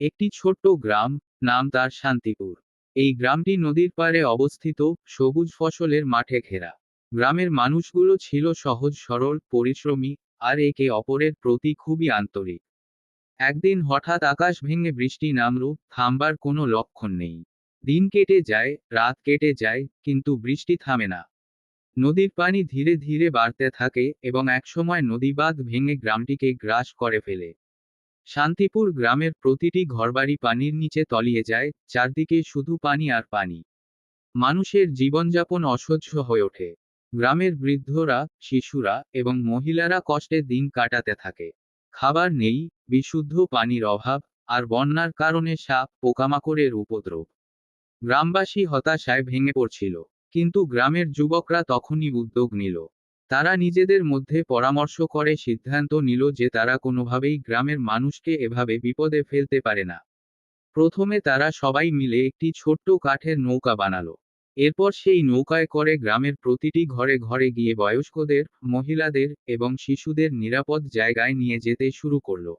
একটি ছোট্ট গ্রাম, নাম তার শান্তিপুর। এই গ্রামটি নদীর পাড়ে অবস্থিত, সবুজ ফসলের মাঠে ঘেরা। গ্রামের মানুষগুলো ছিল সহজ সরল, পরিশ্রমী, আর একে অপরের প্রতি খুবই আন্তরিক। একদিন হঠাৎ আকাশ ভেঙে বৃষ্টি নামল, থামবার কোনো লক্ষণ নেই। দিন কেটে যায়, রাত কেটে যায়, কিন্তু বৃষ্টি থামে না। নদীর পানি ধীরে ধীরে বাড়তে থাকে এবং একসময় নদীবাঁধ ভেঙে গ্রামটিকে গ্রাস করে ফেলে। শান্তিপুর গ্রামের প্রতিটি ঘরবাড়ি পানির নিচে তলিয়ে যায়, চারদিকে শুধু পানি আর পানি। মানুষের জীবনযাপন অসহ্য হয়ে ওঠে। গ্রামের বৃদ্ধরা, শিশুরা এবং মহিলারা কষ্টে দিন কাটাতে থাকে। খাবার নেই, বিশুদ্ধ পানির অভাব, আর বন্যার কারণে সাপ পোকামাকড়ের উপদ্রব। গ্রামবাসী হতাশায় ভেঙে পড়ছিল। কিন্তু গ্রামের যুবকরা তখনই উদ্যোগ নিল। তারা নিজেদের মধ্যে পরামর্শ করে সিদ্ধান্ত নিল যে তারা কোনোভাবেই গ্রামের মানুষকে এভাবে বিপদে ফেলতে পারে না। প্রথমে তারা সবাই মিলে একটি ছোট্ট কাঠের নৌকা বানালো। এরপর সেই নৌকায় করে গ্রামের প্রতিটি ঘরে ঘরে গিয়ে বয়স্কদের, মহিলাদের এবং শিশুদের নিরাপদ জায়গায় নিয়ে যেতে শুরু করলো।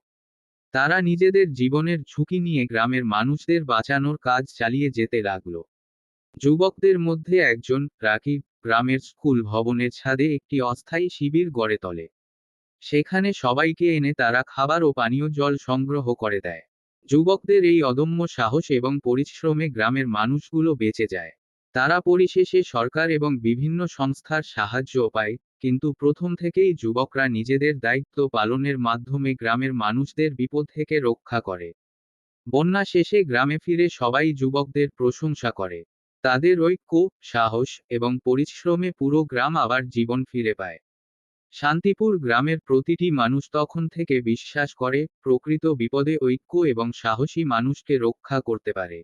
তারা নিজেদের জীবনের ঝুঁকি নিয়ে গ্রামের মানুষদের বাঁচানোর কাজ চালিয়ে যেতে লাগলো। যুবকদের মধ্যে একজন, রাকিব, গ্রামের স্কুল ভবনের ছাদে একটি অস্থায়ী শিবির গড়ে তোলে। সেখানে সবাইকে এনে তারা খাবার ও পানীয় জল সংগ্রহ করে দেয়। যুবকদের এই অদম্য সাহস এবং পরিশ্রমে গ্রামের মানুষগুলো বেঁচে যায়। তারা পরিশেষে সরকার এবং বিভিন্ন সংস্থার সাহায্য পায়, কিন্তু প্রথম থেকেই যুবকরা নিজেদের দায়িত্ব পালনের মাধ্যমে গ্রামের মানুষদের বিপদ থেকে রক্ষা করে। বন্যা শেষে গ্রামে ফিরে সবাই যুবকদের প্রশংসা করে। তাদের ঐক্য, সাহস এবং পরিশ্রমে পুরো গ্রাম আবার জীবন ফিরে পায়। শান্তিপুর গ্রামের প্রতিটি মানুষ তখন থেকে বিশ্বাস করে, প্রকৃত বিপদে ঐক্য এবং সাহসী মানুষকে রক্ষা করতে পারে।